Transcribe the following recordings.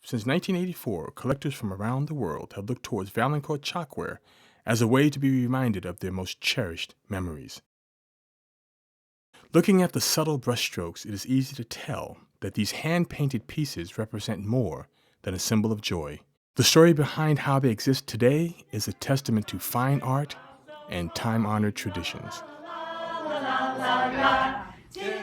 Since 1984, collectors from around the world have looked towards Vaillancourt Chalkware as a way to be reminded of their most cherished memories. Looking at the subtle brushstrokes, it is easy to tell that these hand-painted pieces represent more than a symbol of joy. The story behind how they exist today is a testament to fine art and time-honored traditions.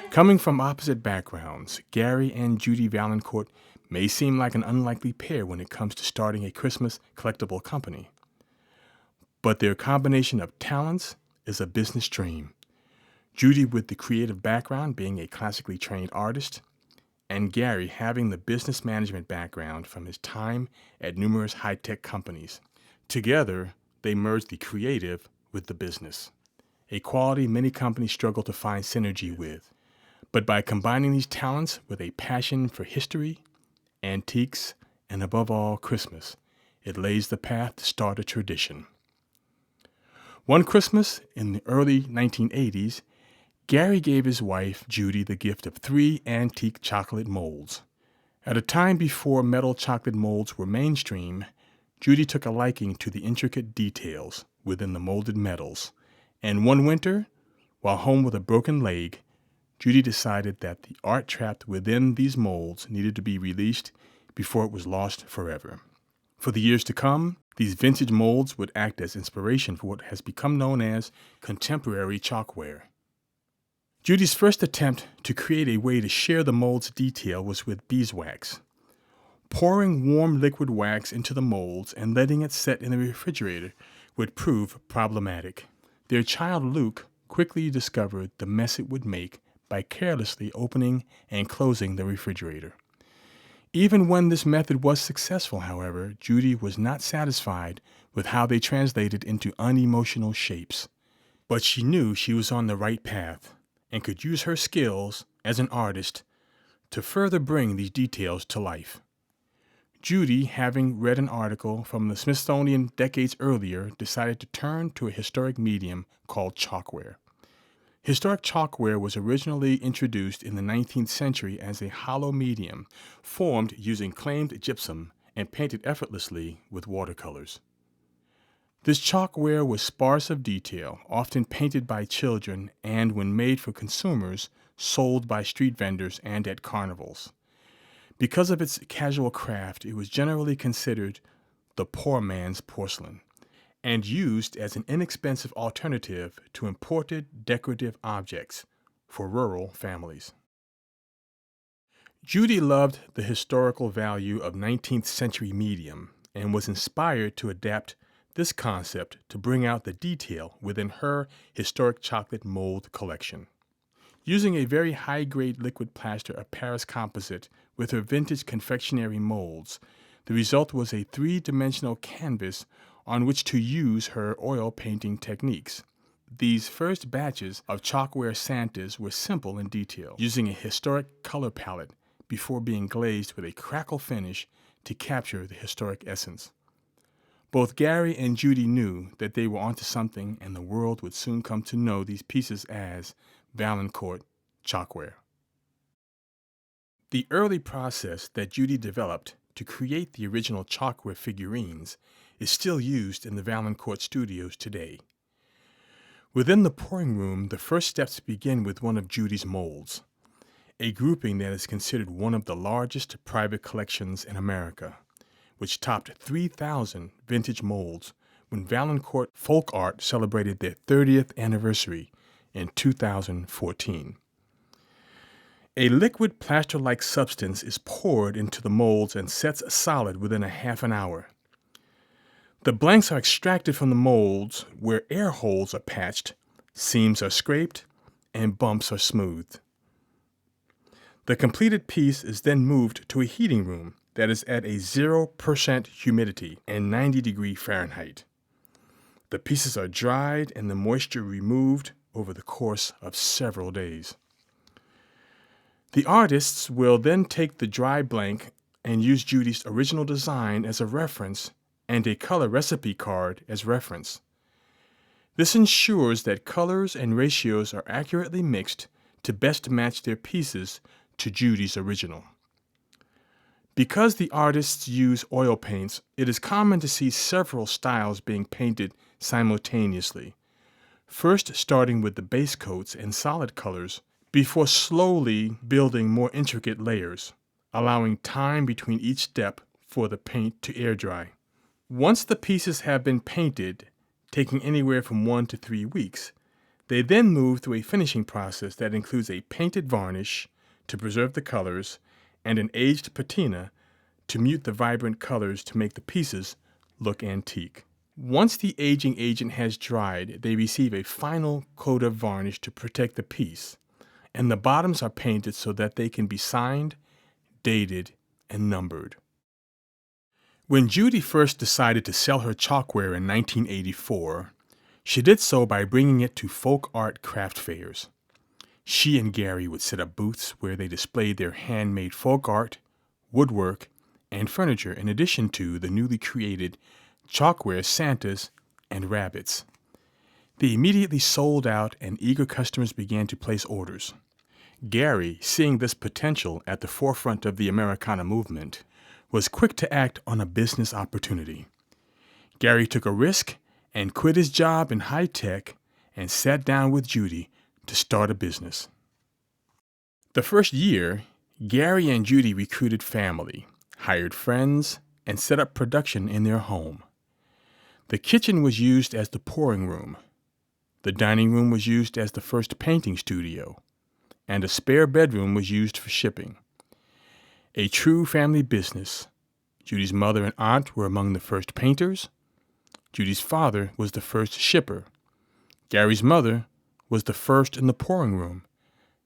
Coming from opposite backgrounds, Gary and Judy Vaillancourt may seem like an unlikely pair when it comes to starting a Christmas collectible company. But their combination of talents is a business dream. Judy with the creative background being a classically trained artist, and Gary having the business management background from his time at numerous high-tech companies. Together, they merge the creative with the business, a quality many companies struggle to find synergy with. But by combining these talents with a passion for history, antiques, and above all, Christmas, it lays the path to start a tradition. One Christmas in the early 1980s, Gary gave his wife, Judy, the gift of 3 antique chocolate molds. At a time before metal chocolate molds were mainstream, Judy took a liking to the intricate details within the molded metals, and one winter, while home with a broken leg, Judy decided that the art trapped within these molds needed to be released before it was lost forever. For the years to come, these vintage molds would act as inspiration for what has become known as contemporary chalkware. Judy's first attempt to create a way to share the mold's detail was with beeswax. Pouring warm liquid wax into the molds and letting it set in the refrigerator would prove problematic. Their child Luke quickly discovered the mess it would make by carelessly opening and closing the refrigerator. Even when this method was successful, however, Judy was not satisfied with how they translated into unemotional shapes. But she knew she was on the right path and could use her skills as an artist to further bring these details to life. Judy, having read an article from the Smithsonian decades earlier, decided to turn to a historic medium called chalkware. Historic chalkware was originally introduced in the 19th century as a hollow medium formed using claimed gypsum and painted effortlessly with watercolors. This chalkware was sparse of detail, often painted by children, and when made for consumers, sold by street vendors and at carnivals. Because of its casual craft, it was generally considered the poor man's porcelain, and used as an inexpensive alternative to imported decorative objects for rural families. Judy loved the historical value of 19th century medium and was inspired to adapt this concept to bring out the detail within her historic chocolate mold collection. Using a very high-grade liquid plaster of Paris composite with her vintage confectionery molds, the result was a 3-dimensional canvas on which to use her oil painting techniques. These first batches of chalkware Santas were simple in detail, using a historic color palette before being glazed with a crackle finish to capture the historic essence. Both Gary and Judy knew that they were onto something, and the world would soon come to know these pieces as Vaillancourt Chalkware. The early process that Judy developed to create the original chalkware figurines is still used in the Vaillancourt studios today. Within the pouring room, the first steps begin with one of Judy's molds, a grouping that is considered one of the largest private collections in America, which topped 3,000 vintage molds when Vaillancourt Folk Art celebrated their 30th anniversary in 2014. A liquid plaster-like substance is poured into the molds and sets solid within a half an hour. The blanks are extracted from the molds where air holes are patched, seams are scraped, and bumps are smoothed. The completed piece is then moved to a heating room that is at a 0% humidity and 90 Fahrenheit. The pieces are dried and the moisture removed over the course of several days. The artists will then take the dry blank and use Judy's original design as a reference and a color recipe card as reference. This ensures that colors and ratios are accurately mixed to best match their pieces to Judy's original. Because the artists use oil paints, it is common to see several styles being painted simultaneously, first starting with the base coats and solid colors before slowly building more intricate layers, allowing time between each step for the paint to air dry. Once the pieces have been painted, taking anywhere from 1 to 3 weeks, they then move through a finishing process that includes a painted varnish to preserve the colors and an aged patina to mute the vibrant colors to make the pieces look antique. Once the aging agent has dried, they receive a final coat of varnish to protect the piece, and the bottoms are painted so that they can be signed, dated, and numbered. When Judy first decided to sell her chalkware in 1984, she did so by bringing it to folk art craft fairs. She and Gary would set up booths where they displayed their handmade folk art, woodwork, and furniture in addition to the newly created Chalkware Santas and rabbits. They immediately sold out and eager customers began to place orders. Gary, seeing this potential at the forefront of the Americana movement, was quick to act on a business opportunity. Gary took a risk and quit his job in high tech and sat down with Judy to start a business. The first year, Gary and Judy recruited family, hired friends, and set up production in their home. The kitchen was used as the pouring room. The dining room was used as the first painting studio, and a spare bedroom was used for shipping. A true family business. Judy's mother and aunt were among the first painters. Judy's father was the first shipper. Gary's mother was the first in the pouring room,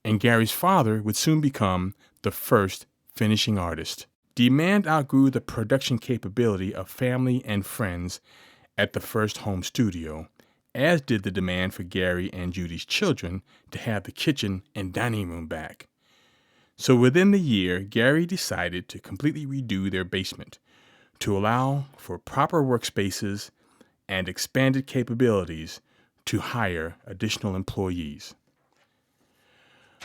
and Gary's father would soon become the first finishing artist. Demand outgrew the production capability of family and friends at the first home studio, as did the demand for Gary and Judy's children to have the kitchen and dining room back. So within the year, Gary decided to completely redo their basement to allow for proper workspaces and expanded capabilities to hire additional employees.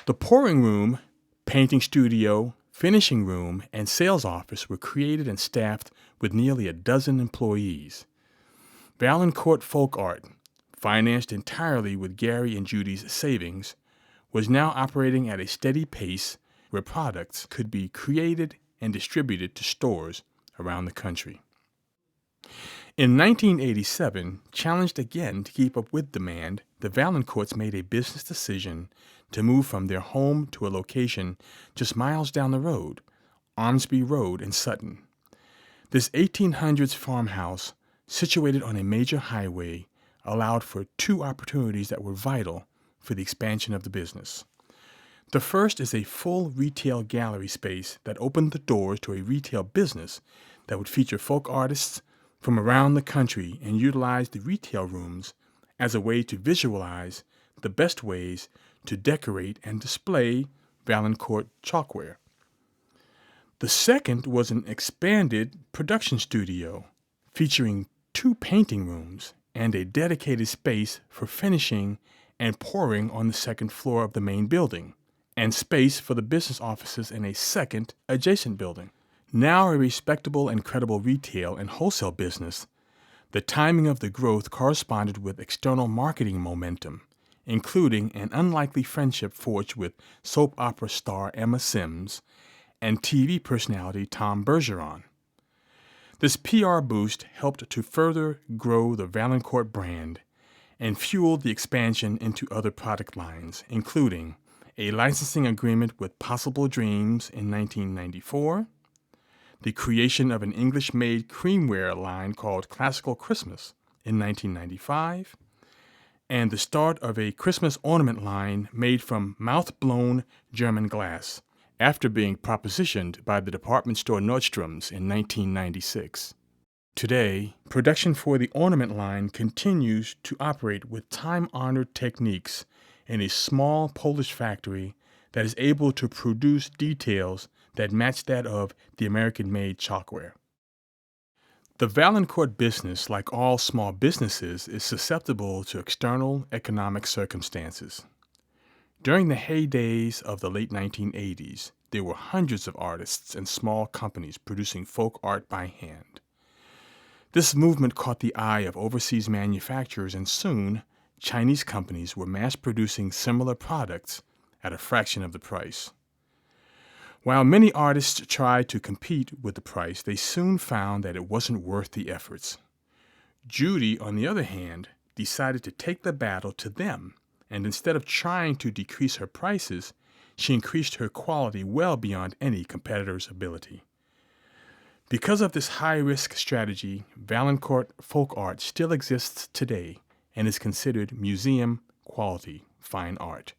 The pouring room, painting studio, finishing room, and sales office were created and staffed with nearly a dozen employees. Vaillancourt Folk Art, financed entirely with Gary and Judy's savings, was now operating at a steady pace where products could be created and distributed to stores around the country. In 1987, challenged again to keep up with demand, the Vaillancourts made a business decision to move from their home to a location just miles down the road, Armsby Road in Sutton. This 1800s farmhouse, situated on a major highway, allowed for 2 opportunities that were vital for the expansion of the business. The first is a full retail gallery space that opened the doors to a retail business that would feature folk artists from around the country and utilize the retail rooms as a way to visualize the best ways to decorate and display Vaillancourt chalkware. The second was an expanded production studio featuring 2 painting rooms and a dedicated space for finishing and pouring on the second floor of the main building, and space for the business offices in a second adjacent building. Now a respectable and credible retail and wholesale business, the timing of the growth corresponded with external marketing momentum, including an unlikely friendship forged with soap opera star Emma Sims and TV personality Tom Bergeron. This PR boost helped to further grow the Vaillancourt brand and fueled the expansion into other product lines, including a licensing agreement with Possible Dreams in 1994, the creation of an English-made creamware line called Classical Christmas in 1995, and the start of a Christmas ornament line made from mouth-blown German glass, after being propositioned by the department store Nordstrom's in 1996. Today, production for the ornament line continues to operate with time-honored techniques in a small Polish factory that is able to produce details that match that of the American-made chalkware. The Vaillancourt business, like all small businesses, is susceptible to external economic circumstances. During the heydays of the late 1980s, there were hundreds of artists and small companies producing folk art by hand. This movement caught the eye of overseas manufacturers, and soon Chinese companies were mass-producing similar products at a fraction of the price. While many artists tried to compete with the price, they soon found that it wasn't worth the efforts. Judy, on the other hand, decided to take the battle to them, and instead of trying to decrease her prices, she increased her quality well beyond any competitor's ability. Because of this high-risk strategy, Vaillancourt Folk Art still exists today and is considered museum-quality fine art.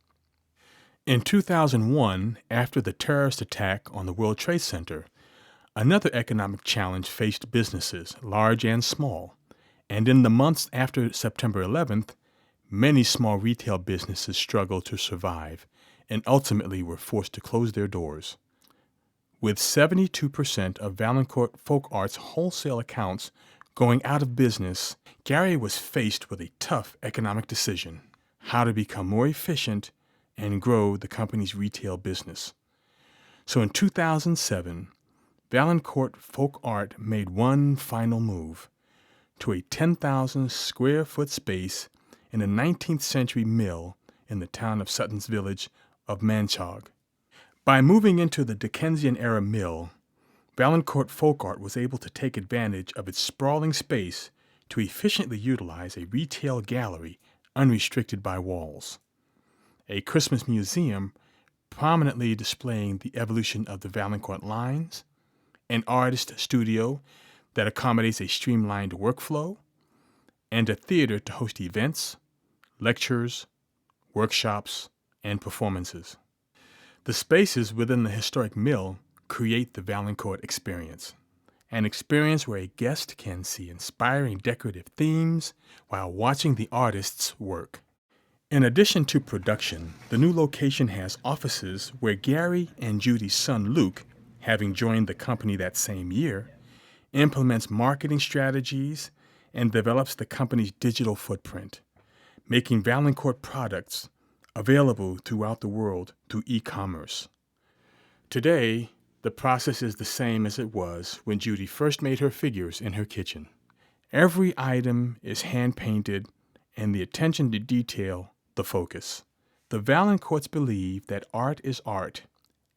In 2001, after the terrorist attack on the World Trade Center, another economic challenge faced businesses, large and small, and in the months after September 11th, many small retail businesses struggled to survive and ultimately were forced to close their doors. With 72% of Vaillancourt Folk Art's wholesale accounts going out of business, Gary was faced with a tough economic decision: how to become more efficient and grow the company's retail business. So in 2007, Vaillancourt Folk Art made one final move to a 10,000 square foot space in a 19th century mill in the town of Sutton's village of Manchog. By moving into the Dickensian-era mill, Vaillancourt Folk Art was able to take advantage of its sprawling space to efficiently utilize a retail gallery unrestricted by walls, a Christmas museum prominently displaying the evolution of the Vaillancourt lines, an artist studio that accommodates a streamlined workflow, and a theater to host events, lectures, workshops, and performances. The spaces within the historic mill create the Vaillancourt experience, an experience where a guest can see inspiring decorative themes while watching the artists work. In addition to production, the new location has offices where Gary and Judy's son Luke, having joined the company that same year, implements marketing strategies and develops the company's digital footprint, making Vaillancourt products available throughout the world through e-commerce. Today, the process is the same as it was when Judy first made her figures in her kitchen. Every item is hand-painted and the attention to detail the focus. The Vaillancourts believe that art is art,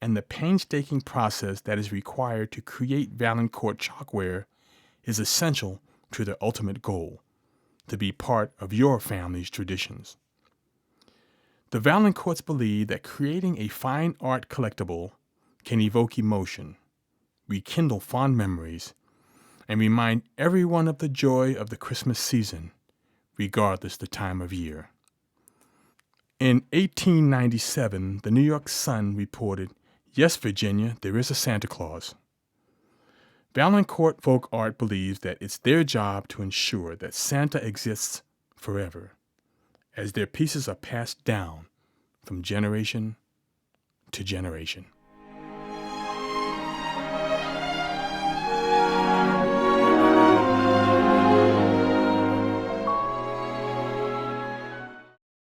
and the painstaking process that is required to create Vaillancourt chalkware is essential to their ultimate goal: to be part of your family's traditions. The Vaillancourts believe that creating a fine art collectible can evoke emotion, rekindle fond memories, and remind everyone of the joy of the Christmas season, regardless the time of year. In 1897, the New York Sun reported, "Yes, Virginia, there is a Santa Claus." Vaillancourt Folk Art believes that it's their job to ensure that Santa exists forever, as their pieces are passed down from generation to generation.